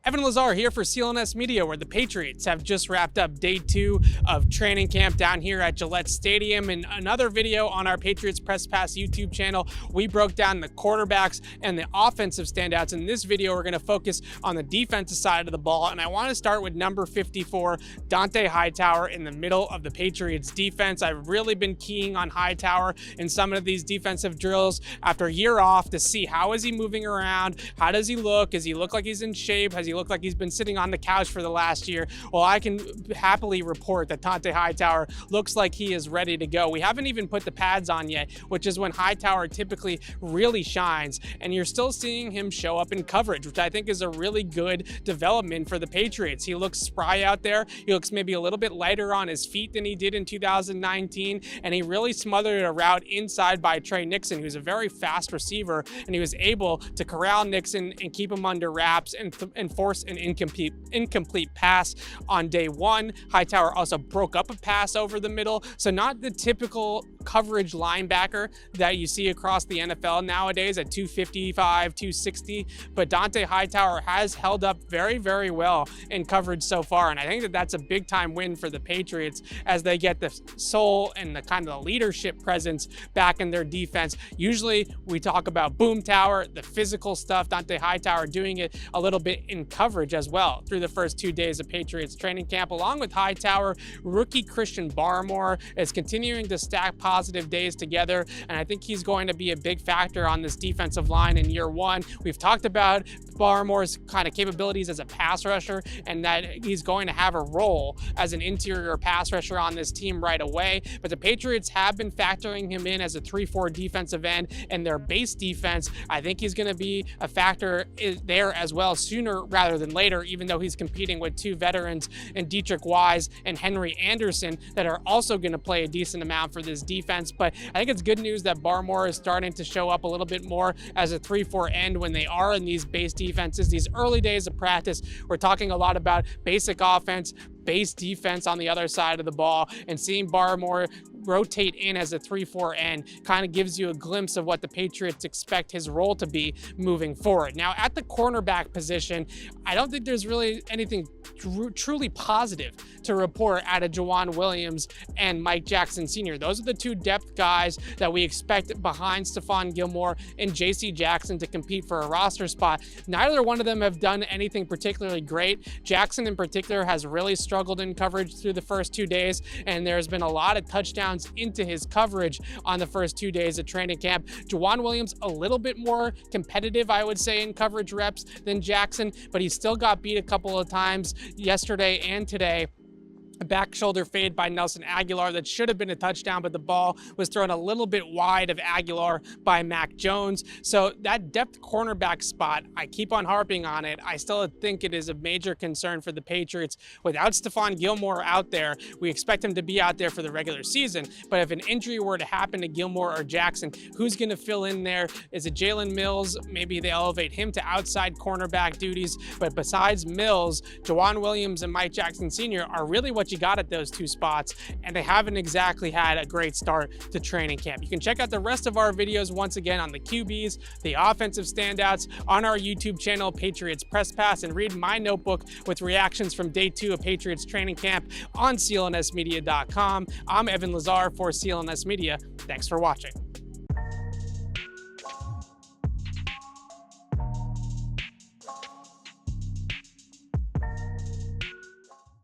Evan Lazar here for CLNS Media, where the Patriots have just wrapped up day 2 of training camp down here at Gillette Stadium. In another video on our Patriots Press Pass YouTube channel, we broke down the quarterbacks and the offensive standouts. In this video, we're going to focus on the defensive side of the ball, and I want to start with number 54, Donta Hightower, in the middle of the Patriots defense. I've really been keying on Hightower in some of these defensive drills after a year off to see how is he moving around, how does he look, does he look like he's in shape, has he looked like he's been sitting on the couch for the last year. Well, I can happily report that Donta Hightower looks like he is ready to go. We haven't even put the pads on yet, which is when Hightower typically really shines, and you're still seeing him show up in coverage, which I think is a really good development for the Patriots. He looks spry out there. He looks maybe a little bit lighter on his feet than he did in 2019, and he really smothered a route inside by Trey Nixon, who's a very fast receiver, and he was able to corral Nixon and keep him under wraps and force an incomplete pass on day 1. Hightower also broke up a pass over the middle, so not the typical coverage linebacker that you see across the NFL nowadays at 255, 260, but Donta Hightower has held up very, very well in coverage so far, and I think that that's a big time win for the Patriots as they get the soul and the kind of the leadership presence back in their defense. Usually we talk about boom tower, the physical stuff. Donta Hightower doing it a little bit in coverage as well through the first 2 days of Patriots training camp. Along with Hightower, rookie Christian Barmore is continuing to stack positive days together, and I think he's going to be a big factor on this defensive line in year 1. We've talked about Barmore's kind of capabilities as a pass rusher, and that he's going to have a role as an interior pass rusher on this team right away, but the Patriots have been factoring him in as a 3-4 defensive end, and their base defense, I think he's going to be a factor there as well sooner rather than later, even though he's competing with 2 veterans in Dietrich Wise and Henry Anderson that are also going to play a decent amount for this defense. But I think it's good news that Barmore is starting to show up a little bit more as a 3-4 end when they are in these base defenses. These early days of practice, we're talking a lot about basic offense, base defense on the other side of the ball, and seeing Barmore rotate in as a 3-4 end kind of gives you a glimpse of what the Patriots expect his role to be moving forward. Now, at the cornerback position, I don't think there's really anything truly positive to report out of Joejuan Williams and Mike Jackson Sr. Those are the 2 depth guys that we expect behind Stephon Gilmore and J.C. Jackson to compete for a roster spot. Neither one of them have done anything particularly great. Jackson in particular has really struggled in coverage through the first 2 days, and there's been a lot of touchdowns into his coverage on the first 2 days of training camp. Joejuan Williams a little bit more competitive, I would say, in coverage reps than Jackson, but he still got beat a couple of times yesterday and today. A back shoulder fade by Nelson Agholor that should have been a touchdown, but the ball was thrown a little bit wide of Agholor by Mac Jones. So that depth cornerback spot, I keep on harping on it. I still think it is a major concern for the Patriots. Without Stephon Gilmore out there, we expect him to be out there for the regular season, but if an injury were to happen to Gilmore or Jackson, who's going to fill in there? Is it Jalen Mills? Maybe they elevate him to outside cornerback duties, but besides Mills, Joejuan Williams and Mike Jackson Sr. are really what you got at those 2 spots, and they haven't exactly had a great start to training camp. You can check out the rest of our videos once again on the QBs, the offensive standouts on our YouTube channel, Patriots Press Pass, and read my notebook with reactions from day 2 of Patriots training camp on CLNSmedia.com. I'm Evan Lazar for CLNS Media. Thanks for watching.